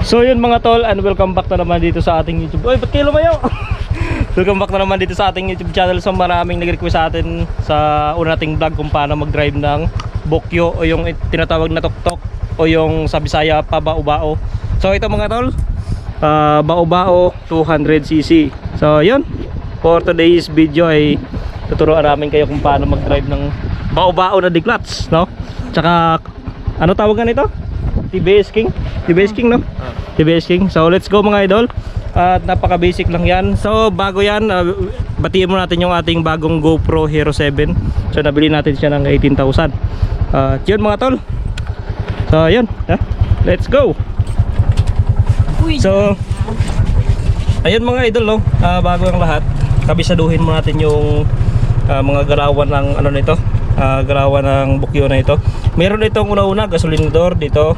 So yun mga tol, and welcome back na naman dito sa ating YouTube. Oy, ba't kayo lumayo? Welcome back na naman dito sa ating YouTube channel. So maraming nag-request sa atin sa una nating vlog kung paano mag-drive ng Bokyo o yung tinatawag na tuktok o yung sa Bisaya Pabao-bao. So ito mga tol, Bao-bao 200cc. So yun, for today's video ay tuturuan namin kayo kung paano mag-drive ng Bao-bao na declutch, no? Tsaka ano tawagan nito? TBS King? TBS King, no? TBS King. So let's go mga idol. At napaka basic lang yan. So bago yan, batiin mo natin yung ating bagong GoPro Hero 7. So nabili natin siya ng 18,000. Yun mga tol. So yun, let's go. So ayun mga idol, no? Bago ang lahat, kabisaduhin mo natin yung mga galawan ng ano nito, galawan ng Bokyo na ito. Meron itong una-una gasolinador dito,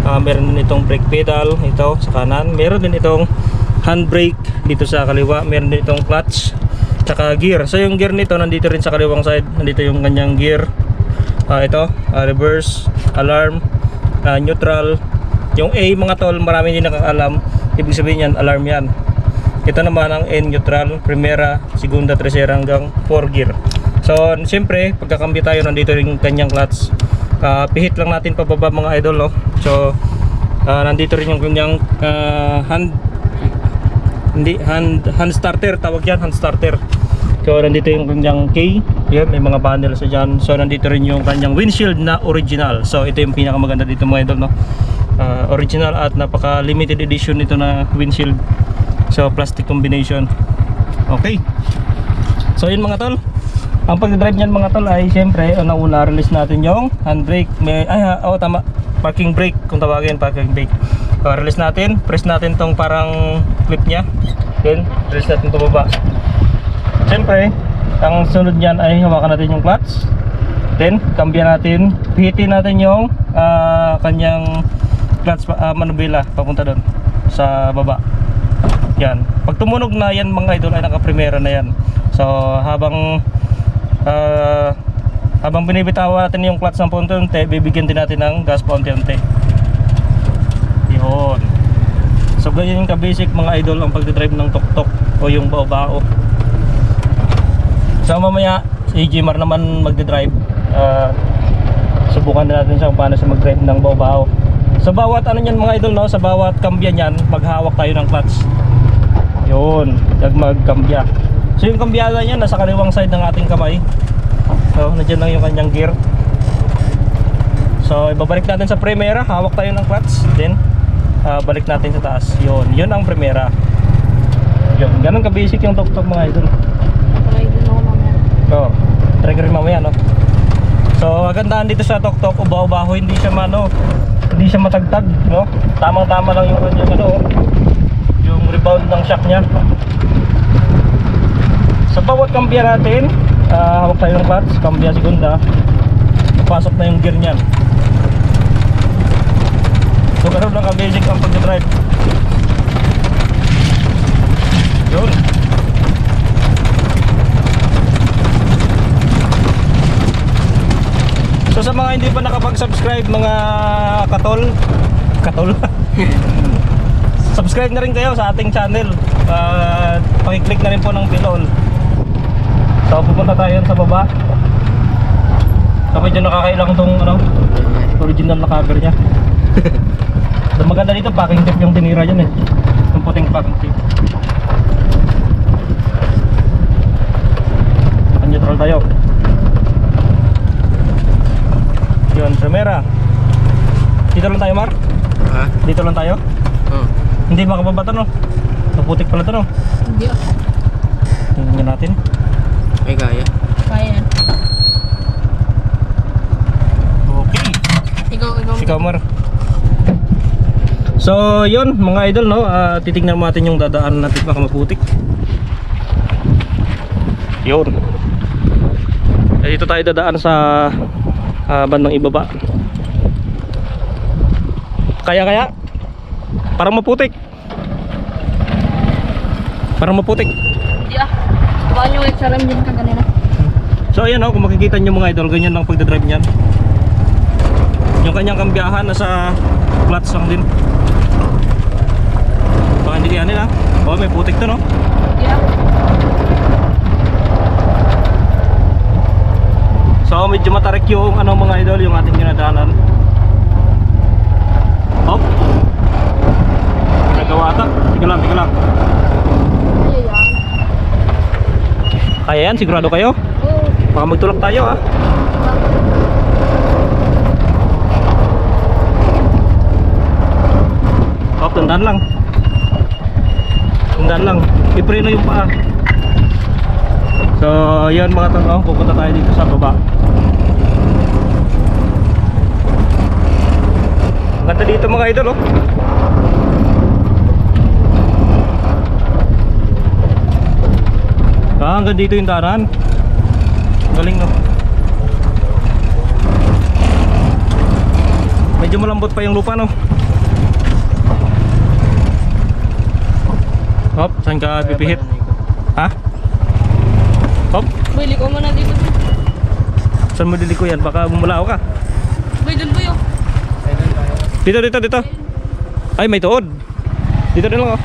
meron din itong brake pedal ito sa kanan, meron din itong handbrake dito sa kaliwa, meron din itong clutch tsaka gear. So yung gear nito nandito rin sa kaliwang side, nandito yung kanyang gear, ito reverse, alarm, neutral. Yung A mga tol, marami din nakakalam, ibig sabihin yan alarm yan. Ito naman ang N, neutral, primera, segunda, tercera hanggang 4 gear. So siyempre pagkakambyo tayo, nandito rin kanyang clutch. Pihit lang natin pababa mga idol, no? So nandito rin yung kanyang hand starter, tawag yan, hand starter. So nandito yung kanyang K, yan, may mga bundles sa dyan. So nandito rin yung kanyang windshield na original. So ito yung pinakamaganda dito mga idol, no? Original at napaka limited edition ito na windshield. So plastic combination. Okay. So yun mga tol, ang pag-drive niyan mga tol ay siyempre una release natin yung handbrake. Tama, parking brake kung tawagin, parking brake. Release natin, press natin tong parang clip nya, then release natin ito baba. Siyempre ang sunod niyan ay hawakan natin yung clutch, then cambia natin, pihitin natin yung kanyang clutch manubela papunta doon sa baba. Yan, pag tumunog na yan mga idol ay naka-primera na yan. So habang binibitawan natin yung clutch ng paunti-unti, bibigyan din natin ng gas paunti-unti. Yun. So ganyan yung ka-basic mga idol ang pagdadrive ng tuktok o yung bao-bao. So mamaya si Jimar naman magdadrive. Subukan na natin siya kung paano siya mag-drive ng bao-bao. Sa bawat ano niyan mga idol, no, sa bawat kambya niyan, maghawak tayo ng clutch. Yun, magkambya. So yung kambyada niya nasa kaliwang side ng ating kamay. So nandiyan lang yung kanyang gear. So ibabalik natin sa primera, hawak tayo ng clutch, then balik natin sa taas. Yun ang primera. Yun, ganun ka-basic yung tuktok mga idol. Try din ako mamaya. So, try ko rin mamaya, no? So kagandahan dito sa tuktok, ubaw-baho, hindi siya hindi siya matagtag, no? Tamang-tama lang yung kanyang yung rebound ng shock niya. Sa bawat kambya natin, hawak tayo ng clutch, kambya segunda, papasok na yung gear niyan. So ganoon lang ka-basic ang pag-drive. Yun. So sa mga hindi pa nakapag-subscribe mga katol subscribe na rin kayo sa ating channel. Paki-click na rin po ng bell all. So pupunta tayo sa baba. So medyo nakakailang tong original na cover nya. So maganda dito, packing tape yung tinira dyan, yung puting packing tape. Neutral tayo. Yun, primera. Dito lang tayo, Mar? Ha? Dito lang tayo? Hindi makababa to, no? Naputik pala to, no? Hindi ako. Tingnan natin. Ay, kaya. Kaya. Okay. Ikaw, Mar. So, yun mga idol, no? Titignan natin yung dadaan natin, baka maputik. Yun. Dito tayo dadaan sa bandang ibaba. Kaya? Parang maputik. Hindi ah. Baka nyo XRM din ka kanina. So ayan, kung makikita nyo mga idol, ganyan lang pagdadrive nyan. Yung kanyang kambiyahan nasa clutch lang din. medyo matarik yung ano mga idol, yung ating dinadaanan. Hop. Nagawa ata. Tika lang, tika lang. Kaya yan. Kaya yan, sigurado kayo? Oo. Baka magtulak tayo ha. Hop, tandaan lang. Tandaan lang. Ipreno yung paa. So, yun mga tanong, pupunta tayo dito sa baba. Ang ganda dito mga idol, oh. Hanggang dito yung daanan. Galing, no? Medyo malambot pa yung lupa, no? Hop, saan ka pipihit? Ha? Hop, Boy, liko mo na dito. saan mo diliko yan? Baka bumulao ka. Boy, dun boy, oh. Dito, dito, dito. Ay, may tuod. Dito na lang, oh.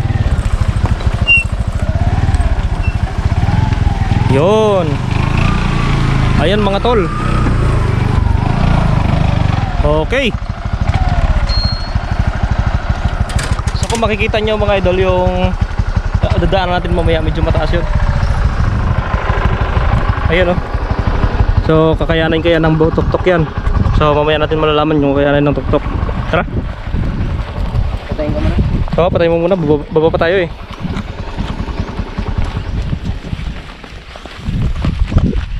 Yun. Ayan mga tol. Okay. So kung makikita nyo mga idol yung dadaanan natin mamaya, medyo mataas yun. Ayan, oh. So kakayanin kaya ng tuk-tuk yan. So mamaya natin malalaman yung kakayanin ng tuk-tuk. Tara. Patayin ka muna. Oo, patayin mo muna. Baba pa tayo eh.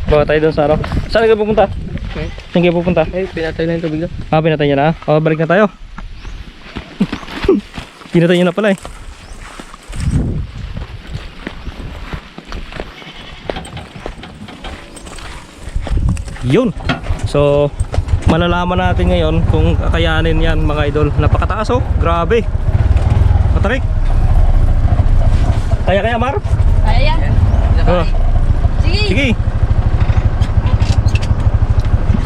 Baba tayo dun sa ano. Saan ka pupunta? Okay. Saan ka pupunta? Ay, pinatay na yung tubig doon. Ah, pinatay niya na. O, balik na tayo. Pinatay niya na pala eh. Yun. So, malalaman natin ngayon kung kakayanin yan mga idol. Napakataas oh. Grabe. Matarik. Kaya Mar? Kaya yan. Oh. Sige. Sige.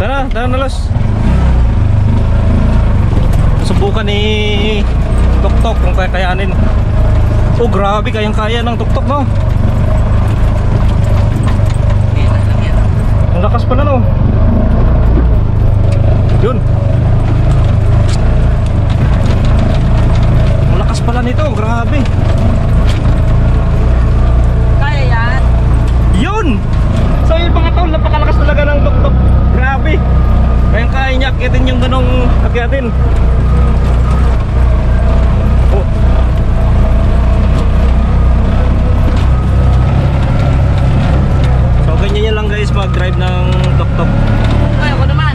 Tara, tara na Los. Subukan ni Tuk-Tuk kung kakayanin. Oh, grabe, kayang-kaya ng Tuk-Tuk, no? Ang lakas pala, no? Yun. Ang lakas pala nito, grabe. Kaya yan. Yun! So yun mga tol, napakalakas talaga ng Tuk-Tuk. Grabe. Kayang-kaya niya akitin yung ganong akitin. Oh. So ganyan yan lang guys mag-drive ng Tuk-Tuk. Ay, ako naman.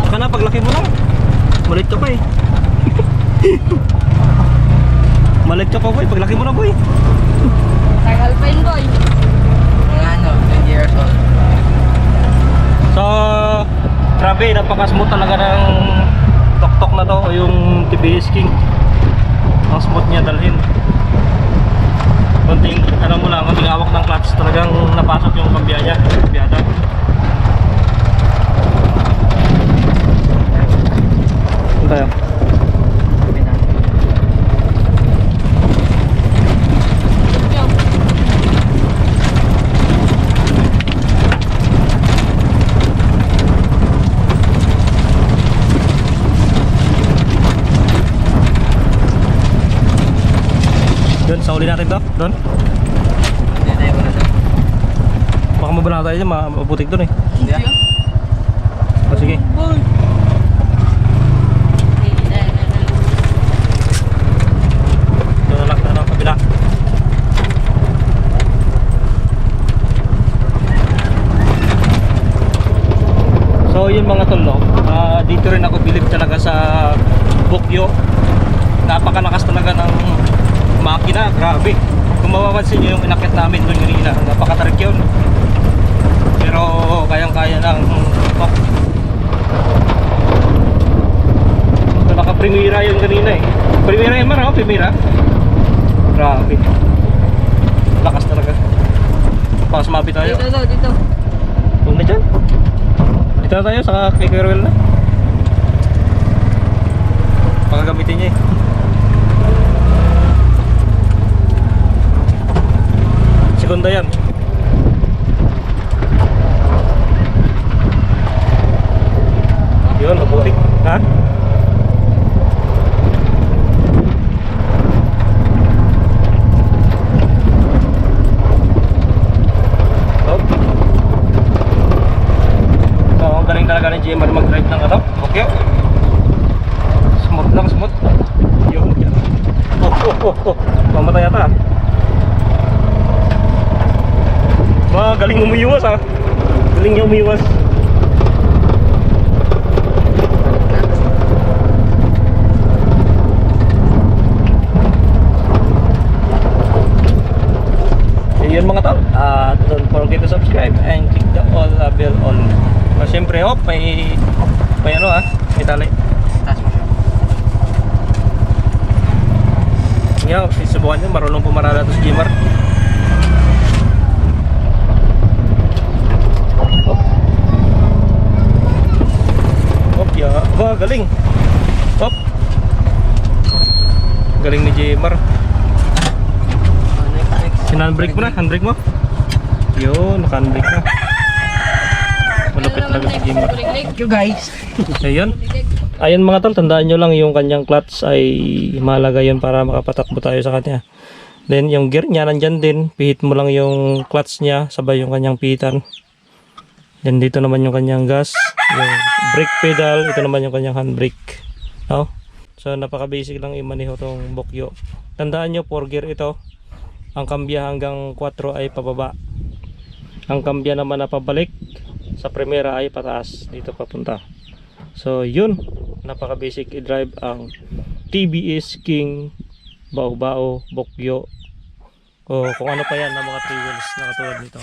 Baka na paglaki mo lang. Malit ka pa eh. Malit ka pa boy, paglaki mo na boy. Tagal pa yun, boy. Mga ano, 20 years old. So, grabe, napaka-smooth talaga ng Tuk-Tuk na to, yung TBS King. Ang smooth niya dalhin. Konting, ano mo lang, konting hawak ng clutch, talagang napasok yung pambiya niya, pambiyada. Ano tayo? Doon, sa uli natin to? Doon? Hindi tayo muna doon. Baka mabala tayo dyan, mabutik doon eh. Hindi ah. O sige. Boy. Doon na lang, kabila. So yun mga tol, no? Dito rin ako bilib talaga sa Bukyo. Napakalakas talaga ng makina, grabe. Kung mapapansin nyo yung inakit namin doon kanina, napakatarik yun. Pero kayang-kaya ng Tuk-Tuk. So naka-Primera yun kanina eh. Primera yun man, oh, Primera. Grabe. Lakas talaga. Baka sumabi tayo. Dito. Huwag na dyan. Dito na tayo, saka kay Kuya Ruel na. Baka gamitin niya eh. Segunda yan. Putik. Ha? Oh. So, ang galing talaga ni GMR mag-drive ng ano. Okay. Smooth lang, smooth. Yun, yan. Mamatay yata. Galing umiiwas ha. Galing niya umiiwas. Yun mga tol. Don't forget to subscribe and click the all bell on. Siyempre, may ano ha. May tali. Taas mo siya. Nga, isubukan nyo, marunong pumarada to si Jimar. Wah, galing. Hop. Galing ni Jimar. Sinandbrake mo na, handbrake mo. Yun, naka-handbrake na. Malupit talaga si Jimar. Thank you guys. Ayun. Ayun mga tol, tandaan nyo lang yung kanyang clutch ay mahalaga yun para makapatakbo tayo sa kanya. Then yung gear niya nandyan din, pihit mo lang yung clutch niya, sabay yung kanyang pihitan. Then dito naman yung kanyang gas, yung brake pedal, ito naman yung kanyang handbrake. No? So napaka basic lang i-maneho tong Bokyo. Tandaan nyo, 4 gear ito. Ang kambya hanggang 4 ay pababa. Ang kambya naman na pabalik sa primera ay pataas, dito papunta. So yun, napaka basic i-drive ang TBS King Bao Bao Bokyo o kung ano pa yan na mga 3 wheels na katulad nito.